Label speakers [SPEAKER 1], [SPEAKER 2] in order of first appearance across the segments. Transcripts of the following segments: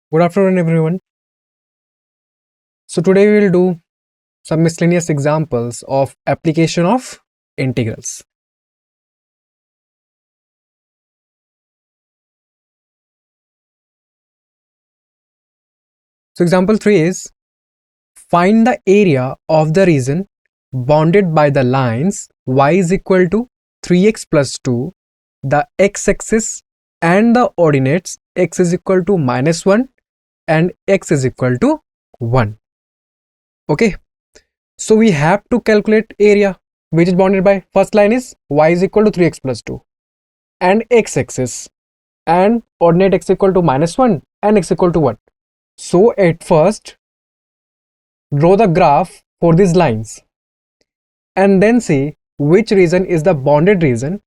[SPEAKER 1] Good afternoon, everyone. So today we will do some miscellaneous examples of application of integrals. So example 3 is find the area of the region bounded by the lines y is equal to 3x plus 2, the x-axis and the ordinates x is equal to minus 1 and x is equal to 1. Okay, so we have to calculate area which is bounded by first line is y is equal to 3x plus 2 and x-axis and ordinate x equal to minus 1 and x equal to 1. So at first draw the graph for these lines and then see which region is the bounded region.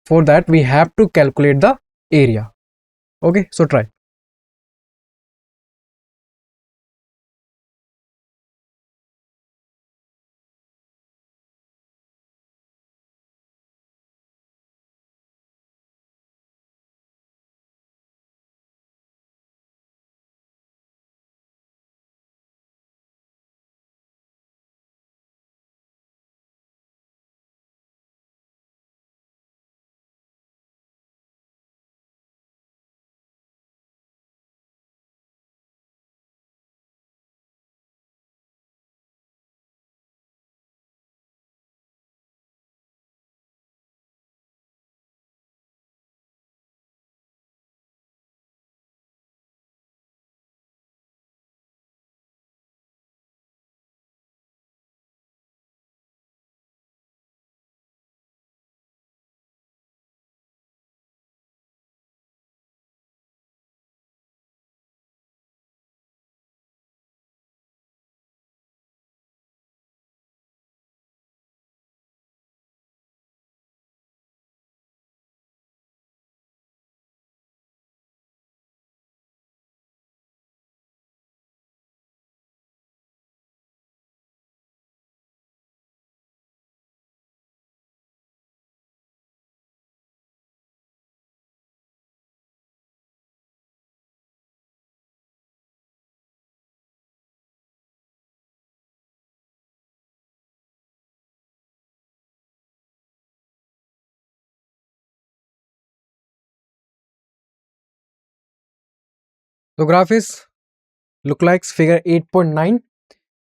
[SPEAKER 1] For that we have to calculate the area. Okay, so try. The graph is look like figure 8.9.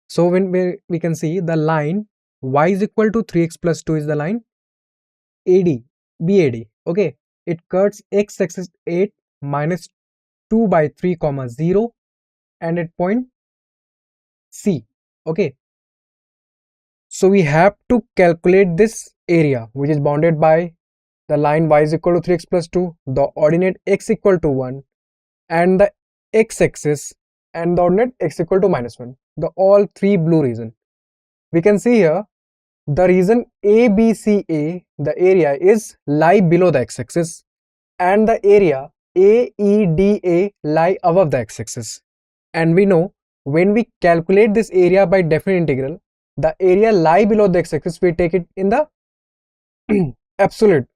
[SPEAKER 1] So when we can see the line y is equal to 3x plus 2 is the line AD, BAD. Okay, it cuts x-axis 8 minus 2 by 3 comma 0 and at point C. Okay, so we have to calculate this area which is bounded by the line y is equal to 3x plus 2, the ordinate x equal to 1 and the x-axis and the ordinate x equal to minus 1, the all three blue region. We can see here the region ABCA, the area is lie below the x-axis and the area AEDA lie above the x-axis. And we know when we calculate this area by definite integral, the area lie below the x-axis, we take it in the absolute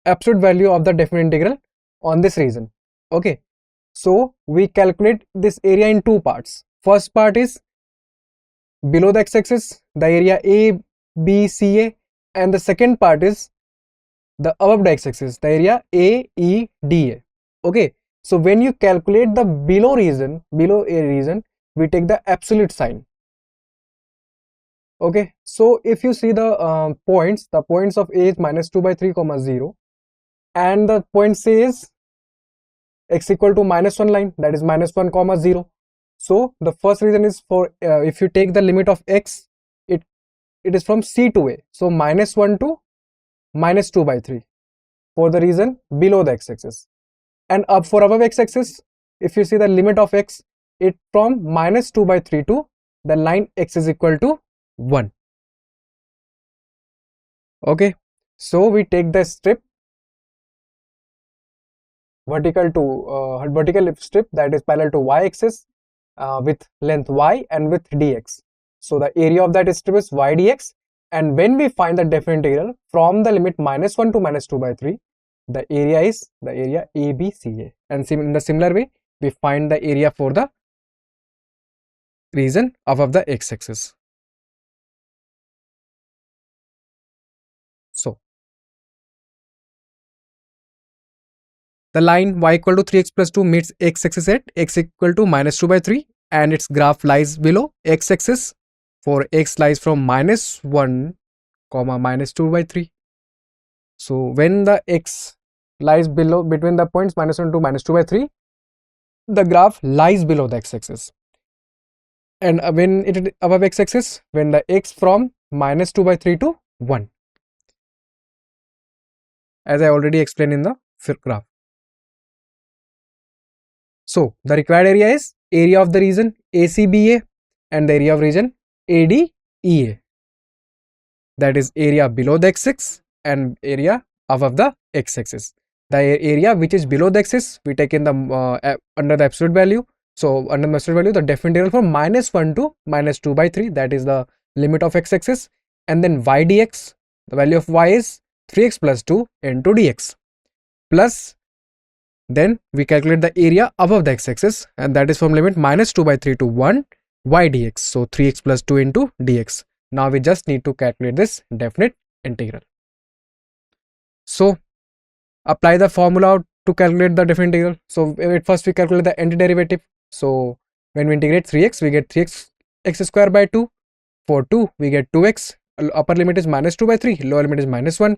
[SPEAKER 1] value of the definite integral on this region. Okay, so we calculate this area in two parts. First part is below the x-axis, the area ABCA, and the second part is the above the x-axis, the area AEDA. Okay, so when you calculate the below a region, we take the absolute sign. Okay, so if you see the points of A is minus 2 by 3 comma 0 and the point C is x equal to minus 1 line, that is minus 1 comma 0. So the first reason is for if you take the limit of x, it is from C to A, so minus 1 to minus 2 by 3 for the region below the x-axis, and up for above x-axis, if you see the limit of x, it from minus 2 by 3 to the line x is equal to 1. Okay, so we take the strip vertical strip that is parallel to y-axis with length y and with dx. So the area of that strip is y dx, and when we find the definite integral from the limit minus 1 to minus 2 by 3, the area is the area ABCA, and in the similar way we find the area for the region above the x-axis. So the line y equal to 3x plus 2 meets x-axis at x equal to minus 2 by 3 and its graph lies below x-axis for x lies from minus 1 comma minus 2 by 3. So when the x lies below between the points minus 1 to minus 2 by 3, the graph lies below the x-axis. And when it is above x-axis, when the x from minus 2 by 3 to 1, as I already explained in the graph. So the required area is area of the region ACBA and the area of region ADEA, that is area below the x-axis and area above the x-axis. The area which is below the axis we take in the under the absolute value. So under the absolute value, the definite integral from minus 1 to minus 2 by 3, that is the limit of x-axis, and then y dx, the value of y is 3x plus 2 into dx, plus then we calculate the area above the x-axis, and that is from limit minus 2 by 3 to 1 y dx, so 3x plus 2 into dx. Now we just need to calculate this definite integral. So apply the formula to calculate the definite integral. So at first we calculate the antiderivative. So when we integrate 3x, we get 3x x square by 2. For 2 we get 2x, upper limit is minus 2 by 3, lower limit is minus 1.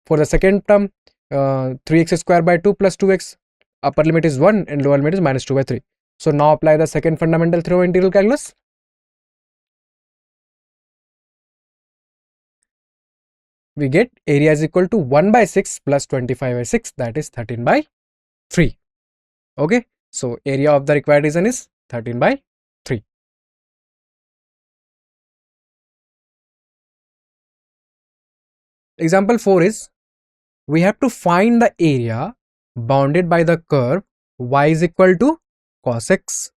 [SPEAKER 1] For the second term, 3x square by 2 plus 2x, upper limit is 1 and lower limit is minus 2 by 3. So now apply the second fundamental theorem of integral calculus. We get area is equal to 1 by 6 plus 25 by 6, that is 13 by 3. Okay, so area of the required region is 13 by 3. Example 4 is, we have to find the area bounded by the curve y is equal to cos x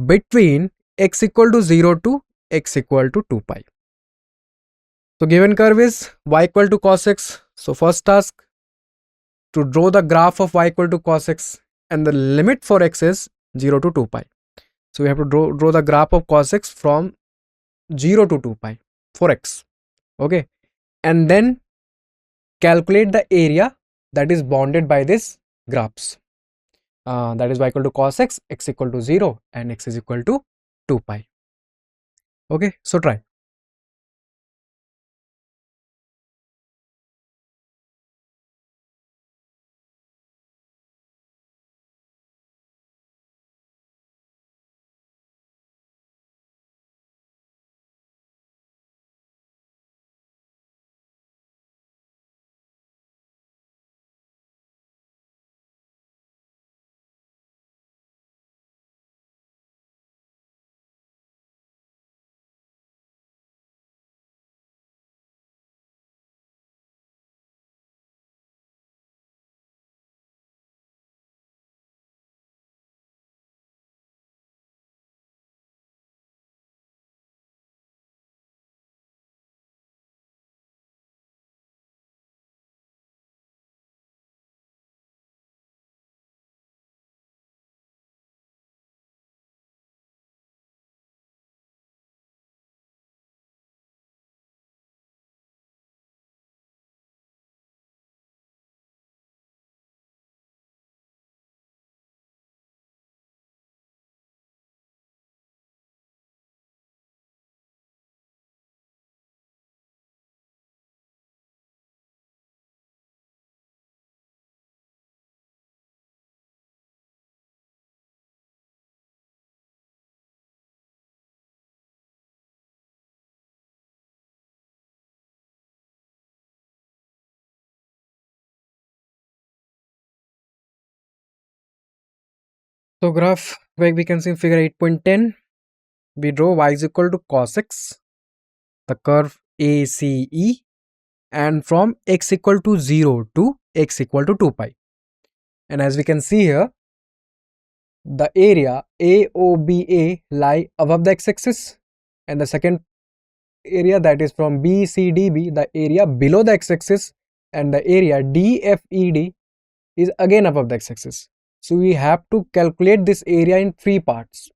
[SPEAKER 1] between x equal to 0 to x equal to 2 pi. So given curve is y equal to cos x. So first task, to draw the graph of y equal to cos x, and the limit for x is 0 to 2 pi. So we have to draw the graph of cos x from 0 to 2 pi for x. Okay, and then calculate the area that is bounded by this graphs. That is y equal to cos x, x equal to 0 and x is equal to 2 pi. Okay, so try. So graph where we can see figure 8.10, we draw y is equal to cos x, the curve ACE, and from x equal to 0 to x equal to 2 pi. And as we can see here, the area AOBA lie above the x-axis, and the second area, that is from BCDB, the area below the x-axis, and the area DFED is again above the x-axis. So we have to calculate this area in three parts.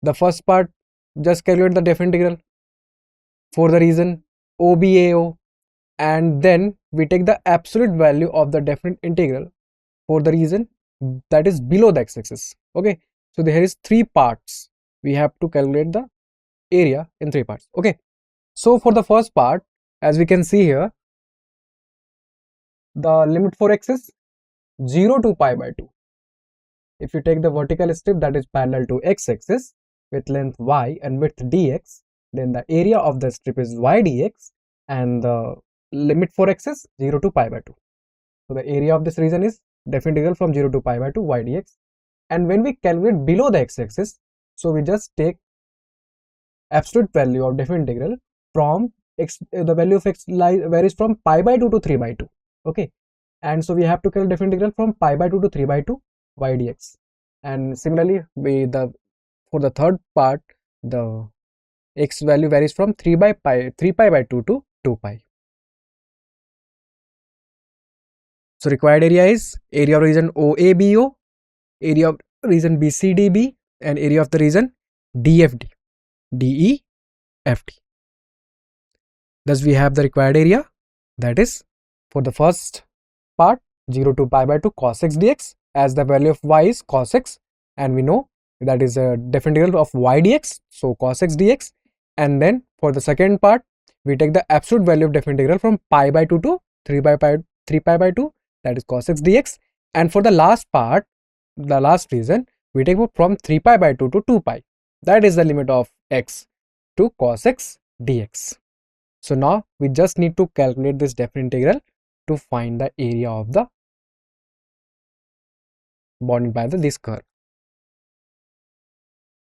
[SPEAKER 1] The first part, just calculate the definite integral for the region OBAO, and then we take the absolute value of the definite integral for the region that is below the x-axis. Okay, so there is three parts. We have to calculate the area in three parts. Okay, so for the first part, as we can see here, the limit for x is 0 to pi by 2. If you take the vertical strip that is parallel to x-axis with length y and width dx, then the area of the strip is y dx, and the limit for x is 0 to pi by 2. So the area of this region is definite integral from 0 to pi by 2 y dx. And when we calculate below the x-axis, so we just take absolute value of definite integral from x, the value of x varies from pi by 2 to 3 by 2. Okay, and so we have to calculate definite integral from pi by 2 to 3 by 2 y dx. And similarly, for the third part, the x value varies from 3 pi by 2 to 2 pi. So required area is area of region OABO, area of region BCDB, and area of the region DFD, DEFD. Thus we have the required area, that is for the first part 0 to pi by 2 cos x dx, as the value of y is cos x, and we know that is a definite integral of y dx, so cos x dx. And then for the second part, we take the absolute value of definite integral from pi by 2 to 3 pi by 2, that is cos x dx. And for the last part, the last reason, we take from 3 pi by 2 to 2 pi, that is the limit of x to cos x dx. So now we just need to calculate this definite integral to find the area of the bounded by this curve.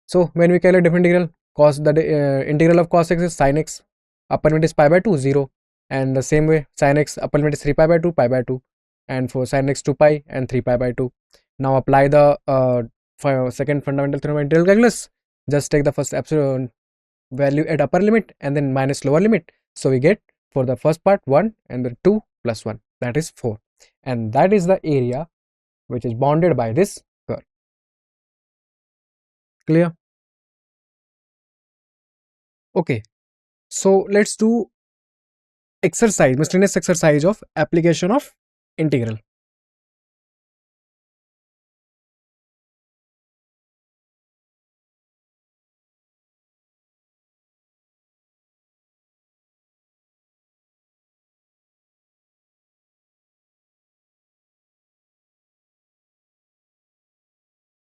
[SPEAKER 1] So when we calculate definite integral, integral of cos x is sin x, upper limit is pi by 2 0, and the same way sin x upper limit is 3 pi by 2, and for sin x 2 pi and 3 pi by 2. Now apply the second fundamental theorem of integral calculus. Just take the first absolute value at upper limit and then minus lower limit. So we get for the first part 1 and the 2 plus 1, that is 4, and that is the area which is bounded by this curve. Clear? Okay, so let's do exercise, miscellaneous exercise of application of integral.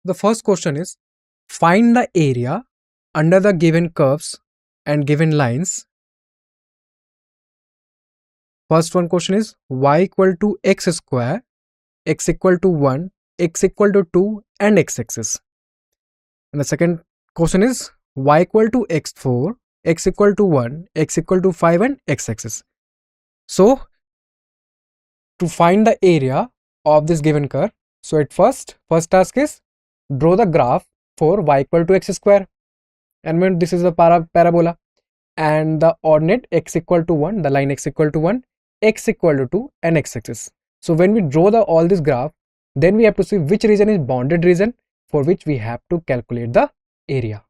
[SPEAKER 1] The first question is, find the area under the given curves and given lines. First one question is y equal to x square, x equal to 1, x equal to 2, and x-axis. And the second question is y equal to x4, x equal to 1, x equal to 5, and x-axis. So to find the area of this given curve, so at first task is draw the graph for y equal to x square, and when this is a parabola, and the ordinate x equal to 1, the line x equal to 1, x equal to 2, and x-axis. So when we draw all this graph, then we have to see which region is bounded region, for which we have to calculate the area.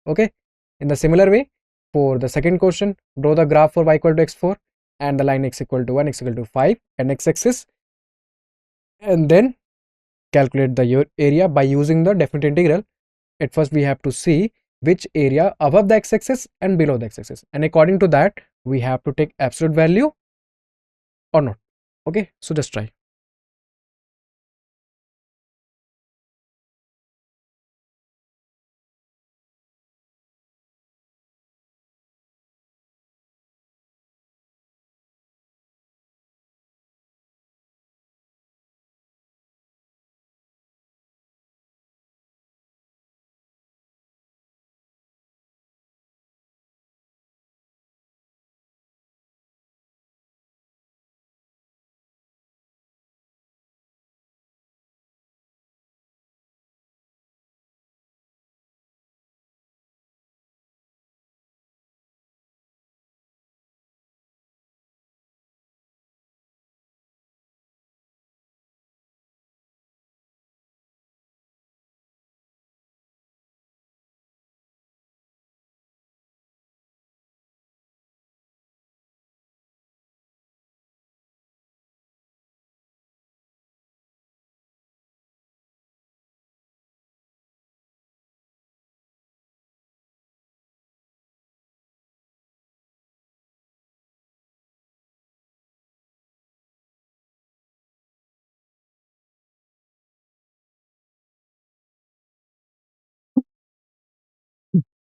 [SPEAKER 1] Okay, in the similar way, for the second question, draw the graph for y equal to x4 and the line x equal to 1, x equal to 5, and x-axis, and then calculate the area by using the definite integral. At first we have to see which area above the x-axis and below the x-axis, and according to that we have to take absolute value or not. Okay, so just try.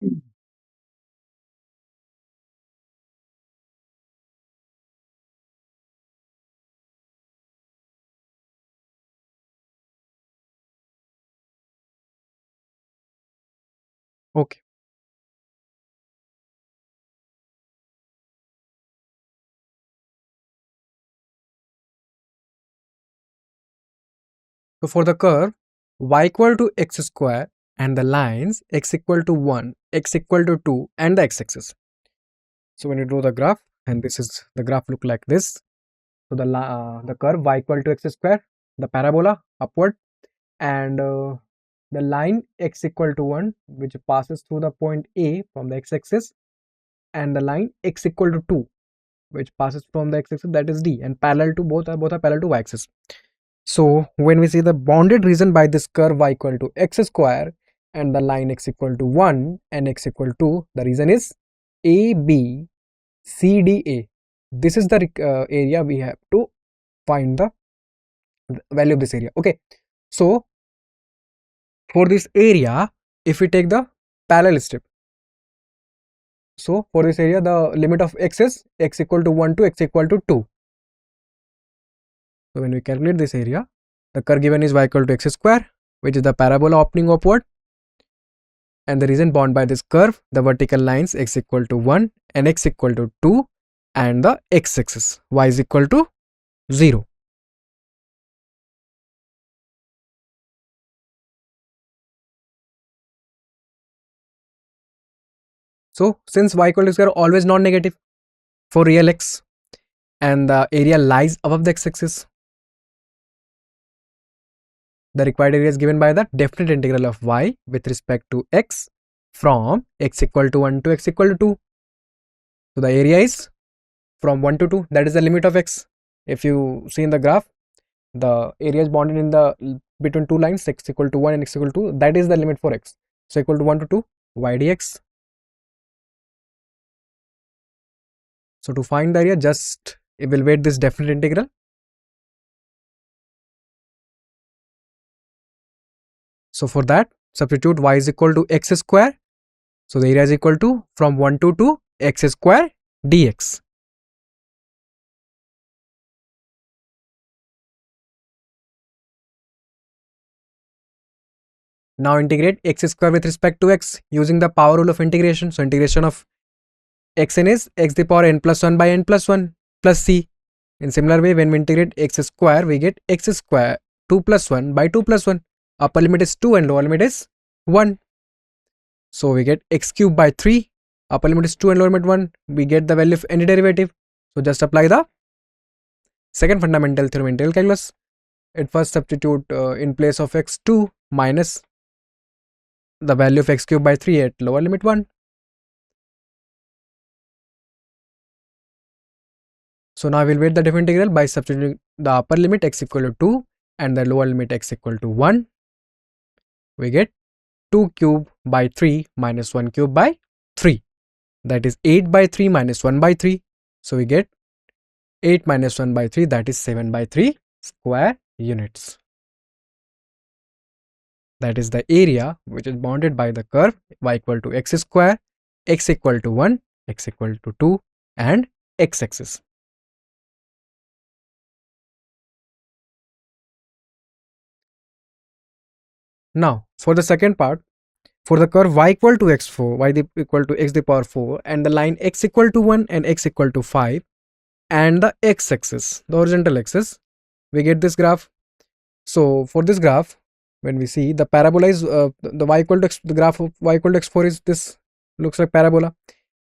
[SPEAKER 1] Okay. So for the curve y equal to x square and the lines x equal to 1, x equal to 2 and the x-axis. So when you draw the graph, and this is the graph look like this. So the curve y equal to x square, the parabola upward, and the line x equal to 1 which passes through the point A from the x-axis, and the line x equal to 2 which passes from the x-axis, that is D, and parallel to both are parallel to y-axis. So when we see the bounded region by this curve y equal to x square and the line x equal to 1 and x equal to, the region is A, B, C, D, A. This is the area we have to find the value of this area. Okay, so for this area, if we take the parallel strip, so for this area the limit of x is x equal to 1 to x equal to 2. So when we calculate this area, the curve given is y equal to x square, which is the parabola opening upward, and the region bound by this curve, the vertical lines x equal to 1 and x equal to 2, and the x-axis y is equal to 0. So since y equal to square always non-negative for real x, and the area lies above the x-axis, the required area is given by the definite integral of y with respect to x from x equal to 1 to x equal to 2. So the area is from 1 to 2, that is the limit of x. If you see in the graph, the area is bounded in the between two lines x equal to 1 and x equal to 2, that is the limit for x. So equal to 1 to 2 y dx. So to find the area, just evaluate this definite integral. So for that, substitute y is equal to x square. So the area is equal to from 1 to 2 x square dx. Now integrate x square with respect to x using the power rule of integration. So integration of xn is x to the power n plus 1 by n plus 1 plus c. In similar way, when we integrate x square, we get x square 2 plus 1 by 2 plus 1. Upper limit is 2 and lower limit is 1. So we get x cube by 3. Upper limit is 2 and lower limit 1. We get the value of any derivative. So just apply the second fundamental theorem in integral calculus. At first substitute in place of x2 minus the value of x cube by 3 at lower limit 1. So now we'll weight the different integral by substituting the upper limit x equal to 2 and the lower limit x equal to 1. We get 2 cube by 3 minus 1 cube by 3. That is 8 by 3 minus 1 by 3. So we get 8 minus 1 by 3, that is 7 by 3 square units. That is the area which is bounded by the curve y equal to x square, x equal to 1, x equal to 2 and x-axis. Now for the second part, for the curve y equal to x4, y equal to x to the power 4 and the line x equal to 1 and x equal to 5 and the x-axis, the horizontal axis, we get this graph. So for this graph, when we see the parabola is the y equal to x, the graph of y equal to x4 is this, looks like parabola,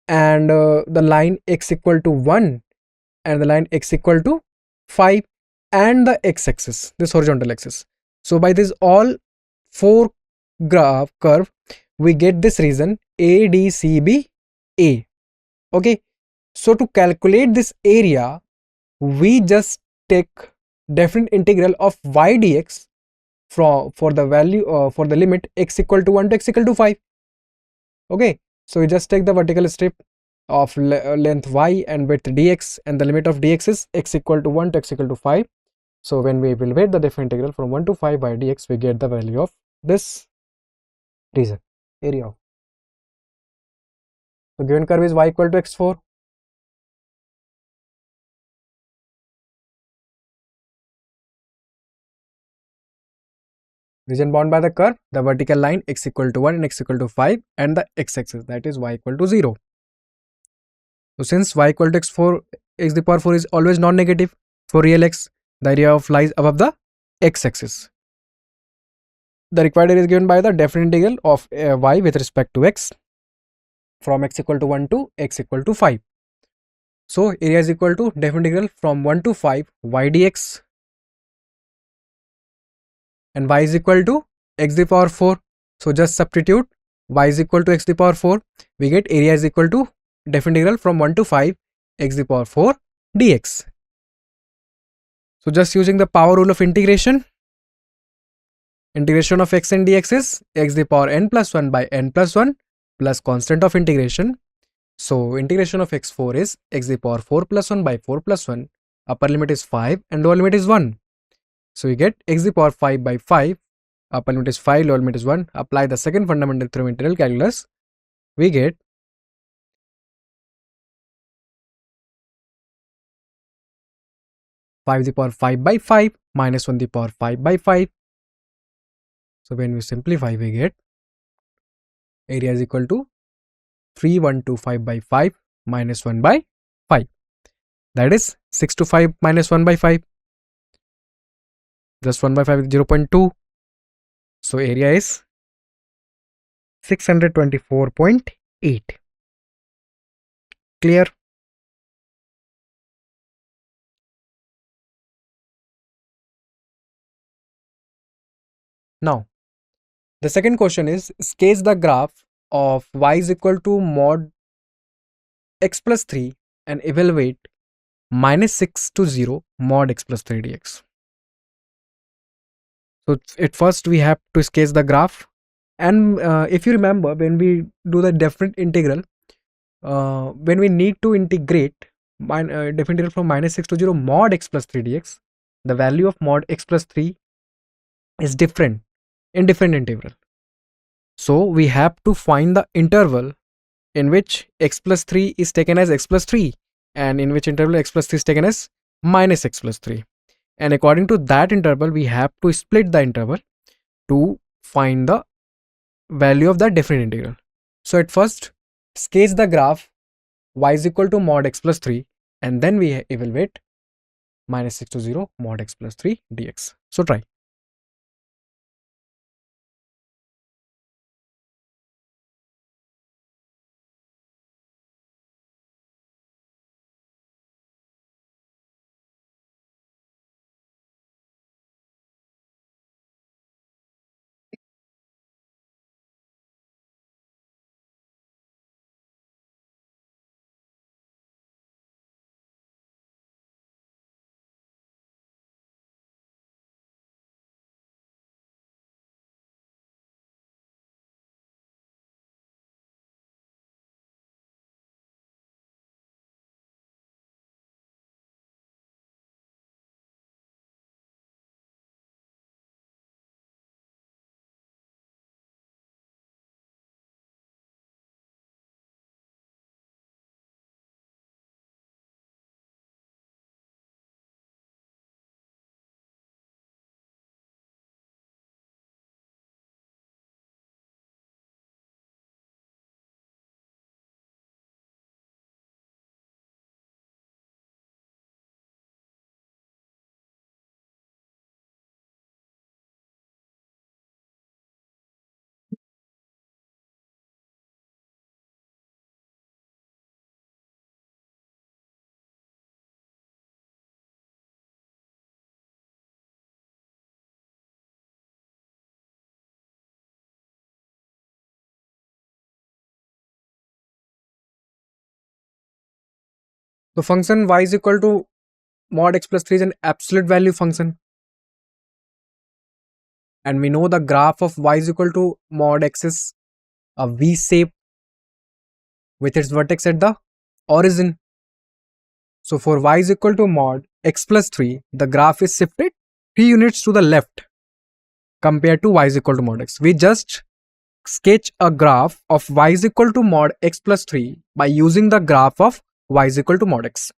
[SPEAKER 1] and the line x equal to 1 and the line x equal to 5 and the x-axis, this horizontal axis. So by this all four graph curve, we get this region ADCB A. Okay, so to calculate this area, we just take definite integral of y dx for the value for the limit x equal to 1 to x equal to 5. Okay, so we just take the vertical strip of length y and width dx, and the limit of dx is x equal to 1 to x equal to 5. So when we evaluate the different integral from 1 to 5 by dx, we get the value of this region, area of So given curve is y equal to x4. Region bound by the curve, the vertical line x equal to 1 and x equal to 5, and the x-axis, that is y equal to 0. So since y equal to x4, x to the power 4 is always non-negative for real x, the area of lies above the x-axis. The required area is given by the definite integral of y with respect to x from x equal to 1 to x equal to 5. So area is equal to definite integral from 1 to 5 y dx, and y is equal to x to the power 4. So just substitute y is equal to x to the power 4. We get area is equal to definite integral from 1 to 5 x to the power 4 dx. So just using the power rule of integration, integration of x and dx is x to the power n plus 1 by n plus 1 plus constant of integration. So integration of x4 is x to the power 4 plus 1 by 4 plus 1. Upper limit is 5 and lower limit is 1. So you get x to the power 5 by 5. Upper limit is 5, lower limit is 1. Apply the second fundamental theorem in integral calculus. We get 5 to the power 5 by 5 minus 1 to the power 5 by 5. So when we simplify, we get area is equal to 3125 by 5 minus 1 by 5. That is 6 to 5 minus 1 by 5. Just 1 by 5 is 0.2. So area is 624.8. Clear? Now, the second question is sketch the graph of y is equal to mod x plus 3 and evaluate minus 6 to 0 mod x plus 3 dx. So at first we have to sketch the graph, and if you remember, when we do the definite integral, when we need to integrate definite integral from minus 6 to 0 mod x plus 3 dx, the value of mod x plus 3 is different in different integral. So we have to find the interval in which x plus 3 is taken as x plus 3 and in which interval x plus 3 is taken as minus x plus 3. And according to that interval, we have to split the interval to find the value of the definite integral. So at first, sketch the graph y is equal to mod x plus 3 and then we evaluate minus 6 to 0 mod x plus 3 dx. So try. The function y is equal to mod x plus 3 is an absolute value function. And we know the graph of y is equal to mod x is a V shape with its vertex at the origin. So for y is equal to mod x plus 3, the graph is shifted 3 units to the left compared to y is equal to mod x. We just sketch a graph of y is equal to mod x plus 3 by using the graph of y is equal to mod x.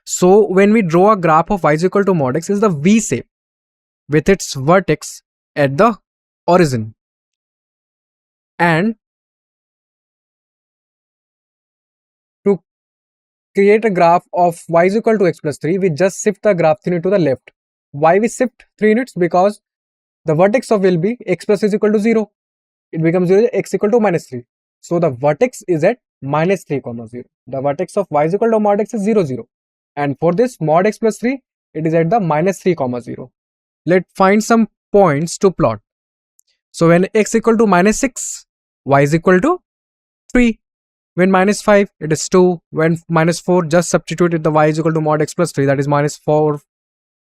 [SPEAKER 1] So when we draw a graph of y is equal to mod x is the V shape with its vertex at the origin. And to create a graph of y is equal to x plus 3, we just shift the graph 3 to the left. Why we shift 3 units? Because the vertex of will be x plus is equal to 0. It becomes 0, x equal to minus 3. So the vertex is at minus 3 comma 0. The vertex of y is equal to mod x is 0 0. And for this mod x plus 3, it is at the minus 3 comma 0. Let's find some points to plot. So when x equal to minus 6, y is equal to 3. When minus 5, it is 2. When minus 4, just substitute it the y is equal to mod x plus 3, that is minus 4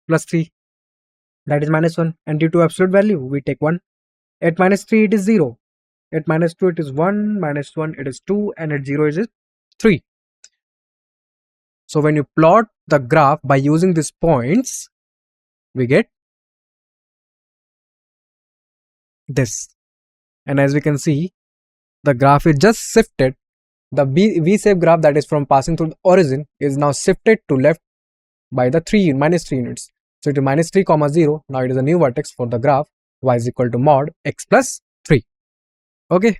[SPEAKER 1] plus 3, that is minus 1. And due to absolute value, we take 1. At minus 3, it is 0. At minus 2, it is 1. Minus 1, it is 2. And at 0, it is 3. So when you plot the graph by using these points, we get this. And as we can see, the graph is just shifted. The V-shaped graph that is from passing through the origin is now shifted to left by the minus 3 units. So it is minus 3 comma 0. Now it is a new vertex for the graph y is equal to mod x plus 3. Okay.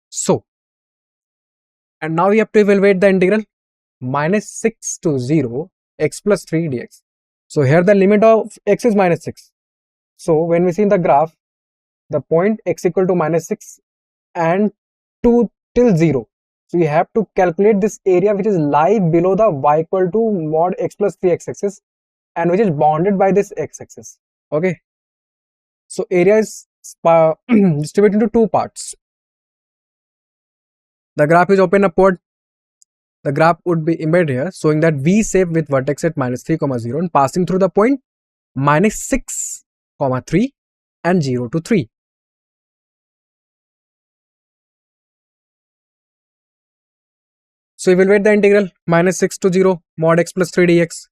[SPEAKER 1] So, and now we have to evaluate the integral minus 6 to 0 x plus 3 dx. So here the limit of x is minus 6. So when we see in the graph, the point x equal to minus 6 and 2 till 0. So we have to calculate this area which is lie below the y equal to mod x plus 3 x-axis and which is bounded by this x-axis. Okay. So area is distributed into two parts. The graph is open upward. The graph would be embedded here, showing that V shape with vertex at minus 3 comma 0 and passing through the point minus 6 comma 3 and 0 to 3. So evaluate the integral minus 6 to 0 mod x plus 3 dx.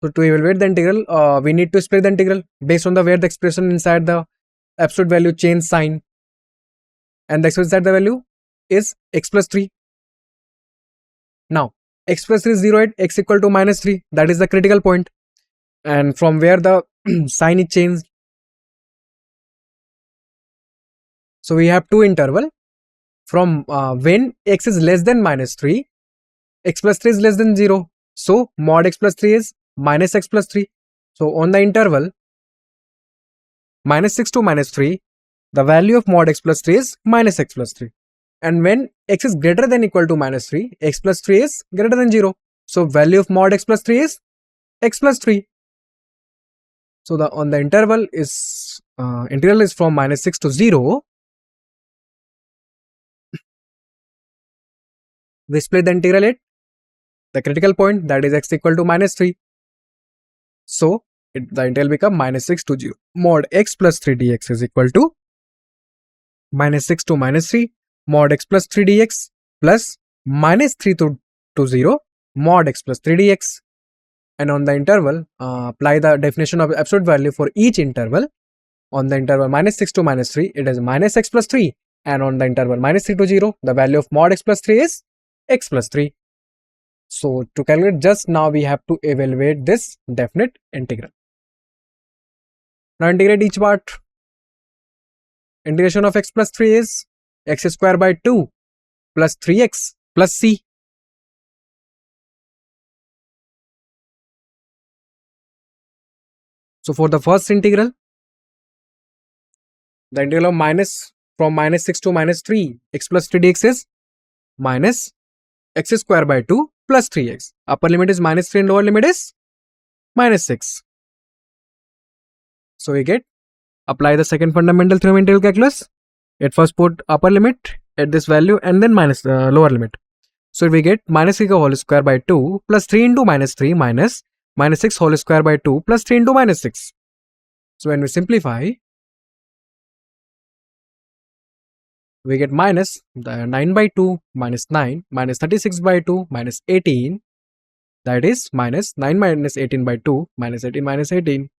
[SPEAKER 1] So to evaluate the integral, we need to split the integral based on the where the expression inside the absolute value change sign, and the expression inside the value is x plus 3. Now x plus 3 is 0 at x equal to minus 3, that is the critical point, and from where the sign is changed. So we have two interval from when x is less than minus 3, x plus 3 is less than 0. So mod x plus 3 is minus x plus 3. So on the interval minus 6 to minus 3, the value of mod x plus 3 is minus x plus 3. And when x is greater than equal to minus 3, x plus 3 is greater than 0. So value of mod x plus 3 is x plus 3. So the on the interval is integral is from minus 6 to 0. We split the integral at the critical point, that is x equal to minus 3. So the integral become minus 6 to 0. Mod x plus 3 dx is equal to minus 6 to minus 3 mod x plus 3 dx plus minus 3 to 0 mod x plus 3 dx. And on the interval, apply the definition of absolute value for each interval. On the interval minus 6 to minus 3, it is minus x plus 3. And on the interval minus 3 to 0, the value of mod x plus 3 is x plus 3. So to calculate just now, we have to evaluate this definite integral. Now integrate each part. Integration of x plus 3 is x square by 2 plus 3x plus c. So for the first integral, the integral of from minus 6 to minus 3 x plus 3 dx is minus x square by 2 plus 3x. Upper limit is minus 3 and lower limit is minus 6. So we get, apply the second fundamental theorem in integral calculus. At first put upper limit at this value and then minus the lower limit. So we get minus 3 whole square by 2 plus 3 into minus 3 minus 6 whole square by 2 plus 3 into minus 6. So when we simplify, we get minus the 9 by 2 minus 9 minus 36 by 2 minus 18, that is minus 9 minus 18 by 2 minus 18 minus 18.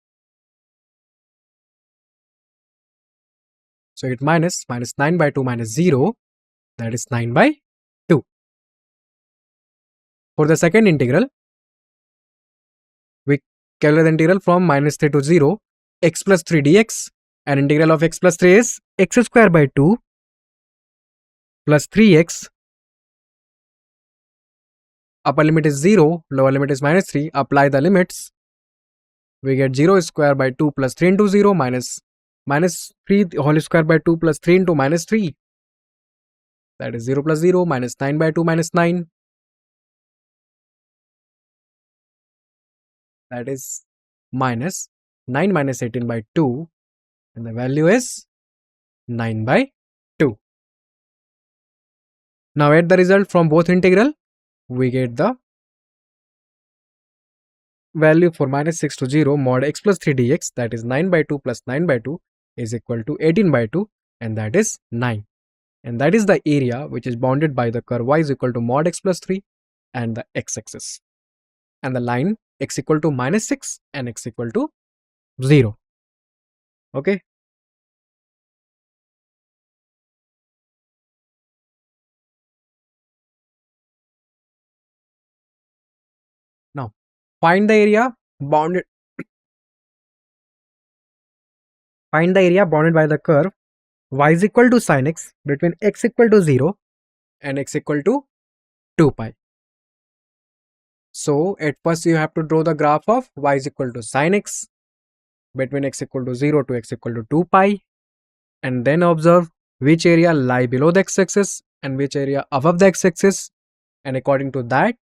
[SPEAKER 1] So it minus 9 by 2 minus 0, that is 9 by 2. For the second integral, we calculate the integral from minus 3 to 0, x plus 3 dx, and integral of x plus 3 is x square by 2 plus 3x. Upper limit is 0, lower limit is minus 3. Apply the limits. We get 0 square by 2 plus 3 into 0 minus 3 whole square by 2 plus 3 into minus 3. That is 0 plus 0 minus 9 by 2 minus 9. That is minus 9 minus 18 by 2. And the value is 9 by 2. Now add the result from both integral. We get the value for minus 6 to 0 mod x plus 3 dx, that is 9 by 2 plus 9 by 2 is equal to 18 by 2, and that is 9. And that is the area which is bounded by the curve y is equal to mod x plus 3 and the x-axis, and the line x equal to minus 6 and x equal to 0. Okay. Now find the area bounded by the curve y is equal to sin x between x equal to 0 and x equal to 2 pi. So at first you have to draw the graph of y is equal to sin x between x equal to 0 to x equal to 2 pi, and then observe which area lie below the x-axis and which area above the x-axis, and according to that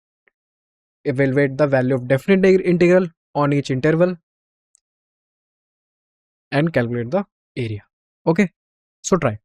[SPEAKER 1] evaluate the value of definite integral on each interval and calculate the area. Okay, so try.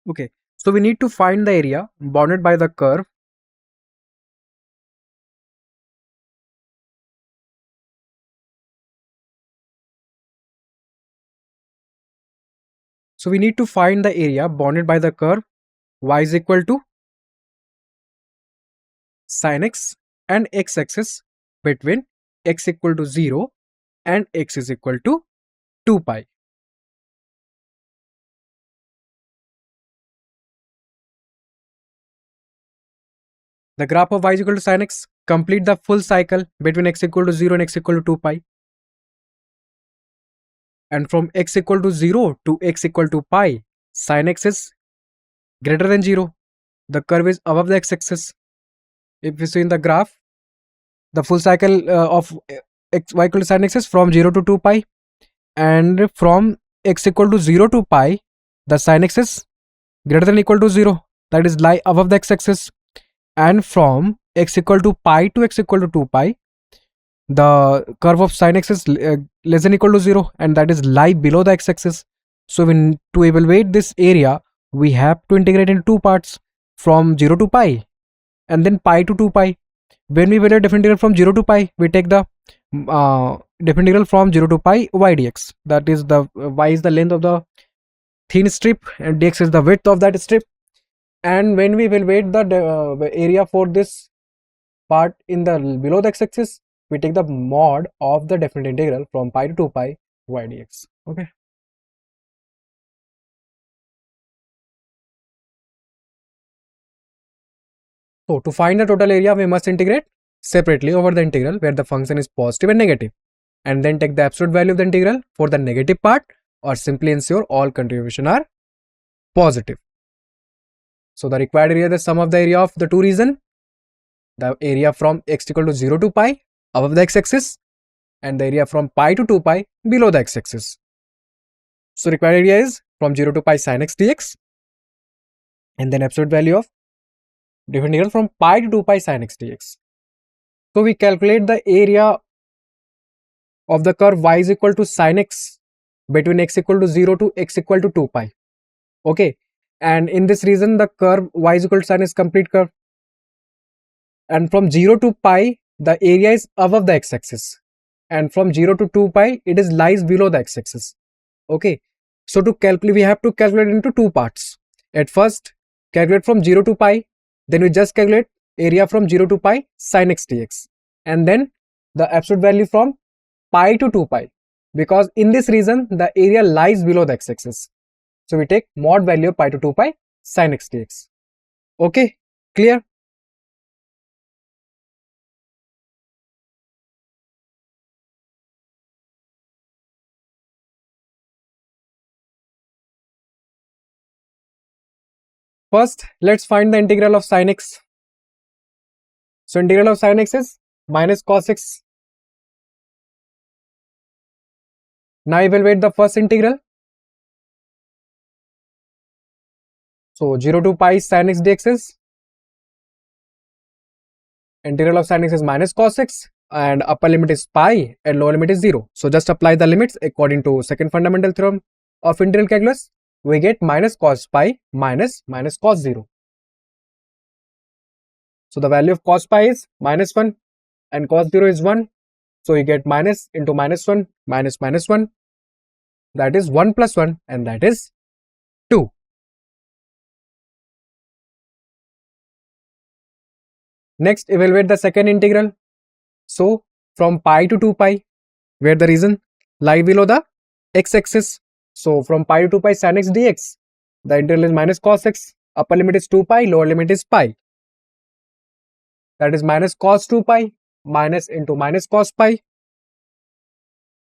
[SPEAKER 1] Okay, so we need to find the area bounded by the curve y is equal to sin x and x-axis between x equal to 0 and x is equal to 2 pi. The graph of y is equal to sin x, complete the full cycle between x equal to 0 and x equal to 2 pi. And from x equal to 0 to x equal to pi, sin x is greater than 0. The curve is above the x-axis. If you see in the graph, the full cycle of x y equal to sin x is from 0 to 2 pi, and from x equal to 0 to pi, the sin x is greater than equal to 0, that is lie above the x-axis. And from x equal to pi to x equal to 2 pi, the curve of sin x is less than equal to 0, and that is lie below the x-axis. So to evaluate this area, we have to integrate in two parts from 0 to pi. and then pi to 2 pi. When we evaluate different integral from 0 to pi, we take the different integral from 0 to pi y dx. That is the y is the length of the thin strip and dx is the width of that strip. And when we evaluate the area for this part in the below the x-axis, we take the mod of the definite integral from pi to 2 pi y dx. Okay. So to find the total area, we must integrate separately over the integral where the function is positive and negative, and then take the absolute value of the integral for the negative part, or simply ensure all contribution are positive. So the required area is the sum of the area of the two regions, the area from x equal to 0 to pi above the x-axis and the area from pi to 2 pi below the x-axis. So required area is from 0 to pi sin x dx, and then absolute value of different integral from pi to 2 pi sin x dx. So we calculate the area of the curve y is equal to sin x between x equal to 0 to x equal to 2 pi. Okay, and in this region the curve y is equal to sin is complete curve, and from 0 to pi the area is above the x-axis, and from 0 to 2 pi it is lies below the x-axis. Okay, so to calculate, we have to calculate into two parts. At first calculate from 0 to pi, then we just calculate area from 0 to pi sin x dx, and then the absolute value from pi to 2 pi, because in this region the area lies below the x-axis. So we take mod value of pi to 2 pi sin x dx. Okay, clear? First, let's find the integral of sin x. So integral of sin x is minus cos x. Now evaluate the first integral. So 0 to pi sin x dx is, integral of sin x is minus cos x, and upper limit is pi and lower limit is 0. So just apply the limits according to second fundamental theorem of integral calculus. We get minus cos pi minus cos 0. So the value of cos pi is minus 1 and cos 0 is 1. So you get minus into minus 1 minus minus 1, that is 1 plus 1, and that is 2. Next, evaluate the second integral. So from pi to 2 pi, where the region lie below the x-axis. So from pi to 2 pi sin x dx, the integral is minus cos x, upper limit is 2 pi, lower limit is pi. That is minus cos 2 pi minus into minus cos pi.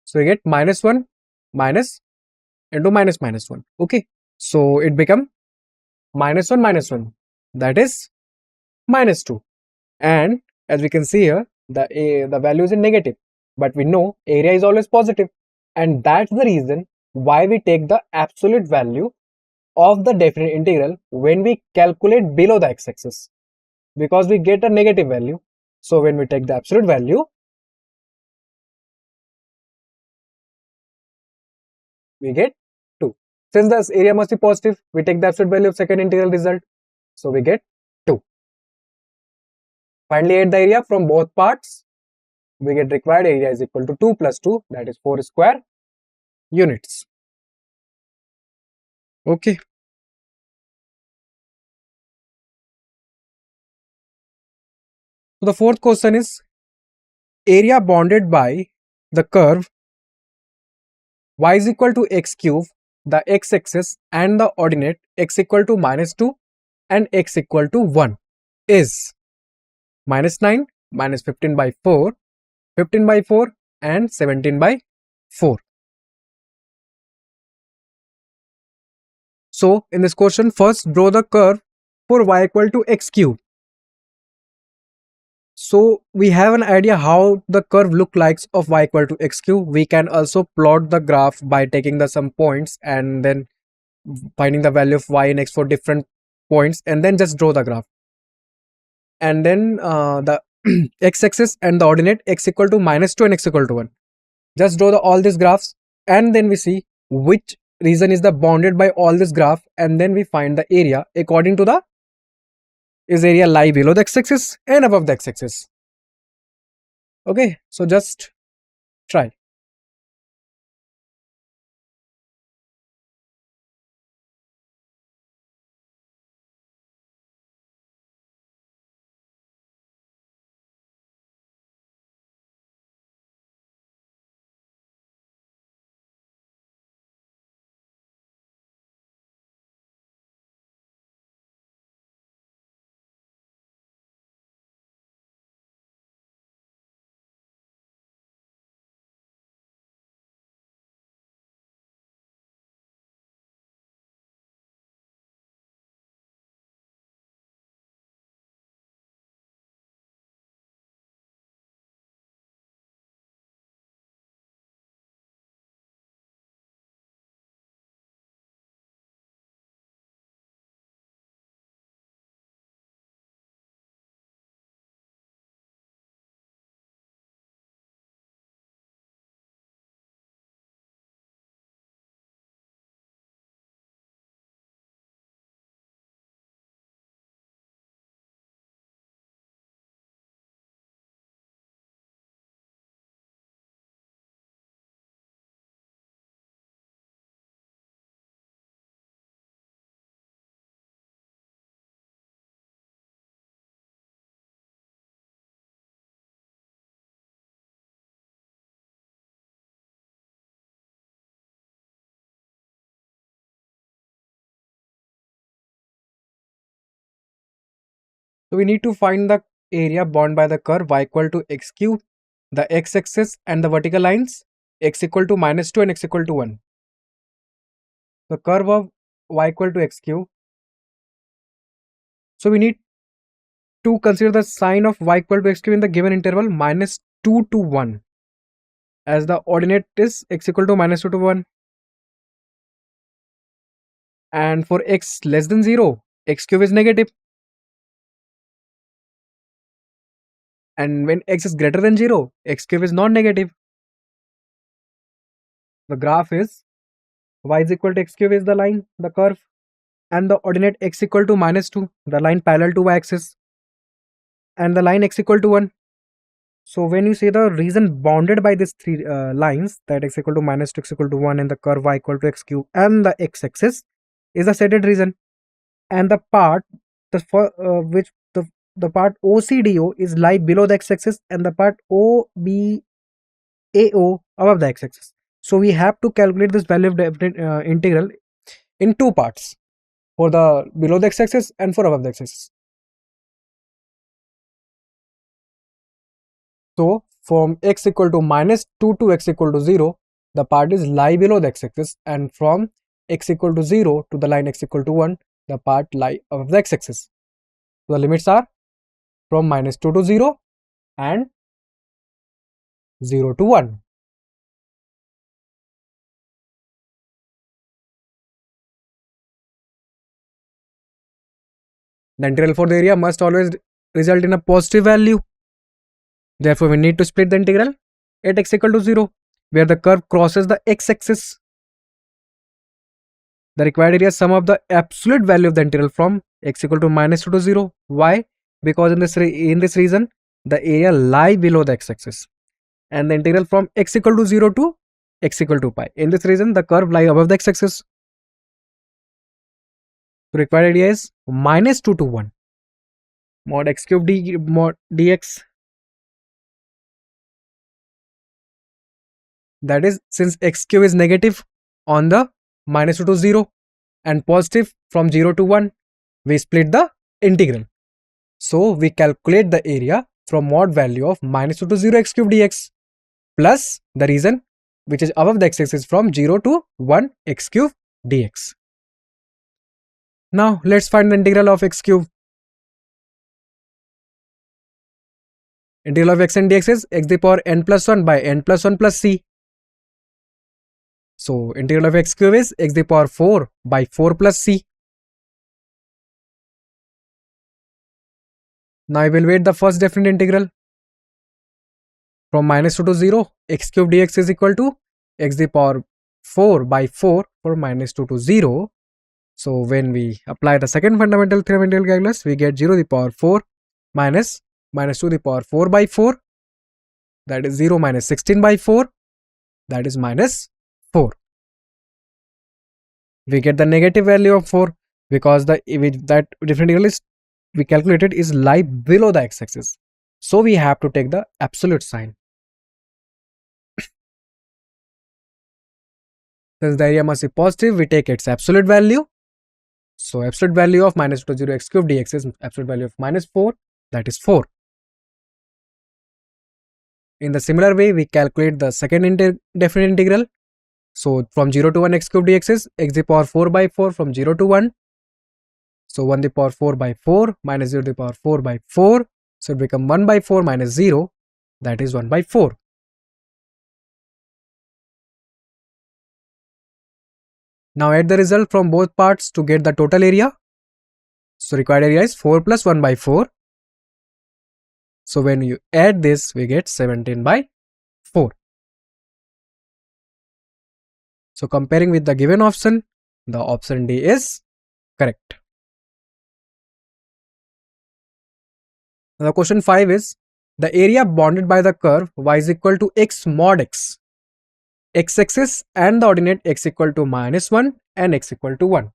[SPEAKER 1] So you get minus 1 minus into minus minus 1. Okay, so it become minus 1, that is minus 2. And as we can see here, the value is in negative, but we know area is always positive, and that's the reason why we take the absolute value of the definite integral when we calculate below the x-axis, because we get a negative value. So when we take the absolute value, we get 2. Since the area must be positive, we take the absolute value of second integral result, so we get 2. Finally, add the area from both parts. We get required area is equal to 2 plus 2, that is 4 square units. Okay. So the fourth question is area bounded by the curve y is equal to x cube, the x-axis and the ordinate x equal to minus 2 and x equal to 1 is minus 9, minus 15 by 4, 15 by 4 and 17 by 4. So in this question, first draw the curve for y equal to x cube. So we have an idea how the curve look like of y equal to x cube. We can also plot the graph by taking the some points and then finding the value of y and x for different points, and then just draw the graph. And then the x-axis and the ordinate x equal to minus 2 and x equal to 1. Just draw all these graphs, and then we see which region is the bounded by all this graph, and then we find the area according to the is area lie below the x-axis and above the x-axis. Okay, so just try. So we need to find the area bound by the curve y equal to x cube, the x-axis and the vertical lines x equal to -2 and x equal to 1. The curve of y equal to x cube. So we need to consider the sign of y equal to x cube in the given interval -2 to 1, as the ordinate is x equal to -2 to 1. And for x less than 0, x cube is negative. And when x is greater than 0, x cube is non-negative. The graph is y is equal to x cube is the line, the curve, and the ordinate x equal to -2, the line parallel to y-axis, and the line x equal to 1. So when you say the region bounded by these three lines, that x equal to -2, x equal to 1, and the curve y equal to x cube and the x-axis is a shaded region, and the part the part OCDO is lie below the x-axis and the part OBAO above the x-axis. So we have to calculate this value of the integral in two parts, for the below the x-axis and for above the x-axis. So from x equal to -2 to x equal to 0, the part is lie below the x-axis, and from x equal to 0 to the line x equal to 1, the part lie above the x-axis. So the limits are from -2 to 0 and 0 to 1. The integral for the area must always result in a positive value. Therefore, we need to split the integral at x equal to 0, where the curve crosses the x-axis. The required area sum of the absolute value of the integral from x equal to -2 to 0. Why? Because in this region, the area lie below the x-axis, and the integral from x equal to 0 to x equal to pi. In this region, the curve lie above the x-axis. So required area is -2 to 1 mod x cube mod dx. That is, since x cube is negative on the -2 to 0 and positive from 0 to 1, we split the integral. So we calculate the area from mod value of -2 to 0 x cube dx plus the region which is above the x-axis from 0 to 1 x cube dx. Now let's find the integral of x cube. Integral of x and dx is x to the power n plus 1 by n plus 1 plus c. So integral of x cube is x to the power 4 by 4 plus c. Now I will evaluate the first definite integral. From -2 to 0, x cube dx is equal to x to the power 4 by 4 for -2 to 0. So when we apply the second fundamental theorem in integral calculus, we get 0 to the power 4 minus 2 to the power 4 by 4, that is 0 minus 16 by 4, that is minus 4. We get the negative value of 4 because that different integral is we calculated is lie below the x-axis. So we have to take the absolute sign. Since the area must be positive, we take its absolute value. So absolute value of minus 2 to 0 x cube dx is absolute value of minus 4, that is 4. In the similar way, we calculate the second definite integral. So from 0 to 1 x cube dx is x to the power 4 by 4 from 0 to 1. So 1 to the power 4 by 4 minus 0 to the power 4 by 4. So it become 1 by 4 minus 0, that is 1 by 4. Now add the result from both parts to get the total area. So required area is 4 plus 1 by 4. So when you add this, we get 17 by 4. So comparing with the given option, the option D is correct. Now question 5 is, the area bounded by the curve y is equal to x mod x, x-axis and the ordinate x equal to minus 1 and x equal to 1.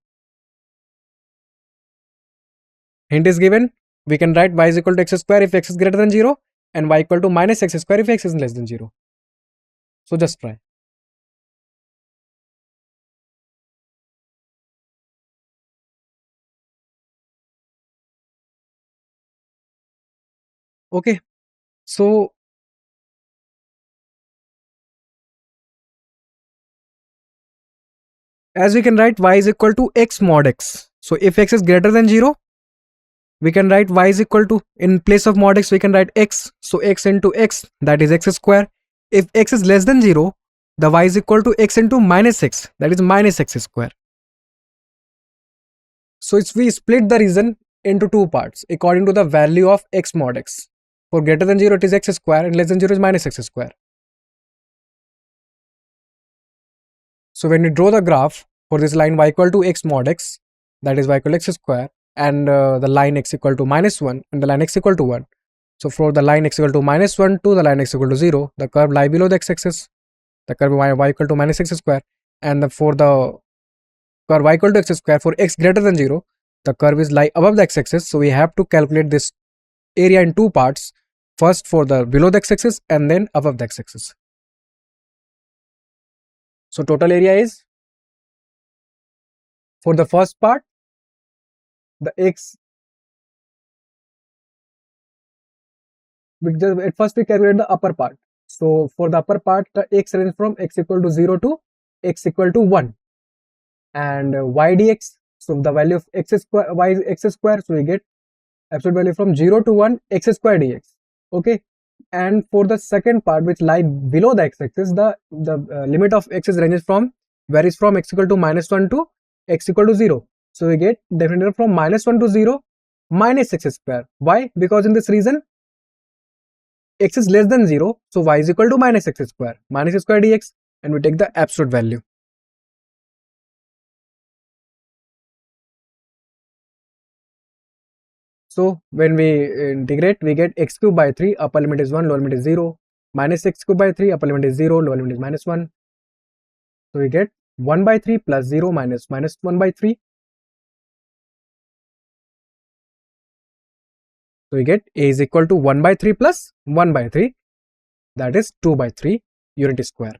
[SPEAKER 1] Hint is given. We can write y is equal to x square if x is greater than 0 and y equal to minus x square if x is less than 0. So just try. Okay, so as we can write y is equal to x mod x. So if x is greater than 0, we can write y is equal to, in place of mod x, we can write x. So x into x, that is x square. If x is less than 0, the y is equal to x into minus x, that is minus x square. So it's we split the reason into two parts according to the value of x mod x. For greater than 0, it is x square and less than 0 is minus x square. So when we draw the graph for this line y equal to x mod x, that is y equal to x square, and the line x equal to minus 1 and the line x equal to 1. So for the line x equal to minus 1 to the line x equal to 0, the curve lie below the x-axis, the curve y equal to minus x square, and for the curve y equal to x square for x greater than 0, the curve is lie above the x-axis. So we have to calculate this area in two parts, first for the below the x-axis and then above the x-axis. So total area is, for the first part, the x, at first we calculate the upper part. So for the upper part, the x range from x equal to 0 to x equal to 1, and y dx, so the value of x square, y is x square, so we get absolute value from 0 to 1 x square dx. Okay, and for the second part, which lie below the x-axis, the limit of x ranges from, varies from x equal to minus 1 to x equal to 0. So we get definitely from minus 1 to 0 minus x square. Why? Because in this region x is less than 0, so y is equal to minus x square dx, and we take the absolute value. So when we integrate, we get x cube by 3, upper limit is 1, lower limit is 0, minus x cube by 3, upper limit is 0, lower limit is minus 1. So we get 1 by 3 plus 0 minus 1 by 3. So we get a is equal to 1 by 3 plus 1 by 3, that is 2 by 3 unit square.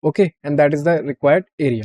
[SPEAKER 1] Okay, and that is the required area.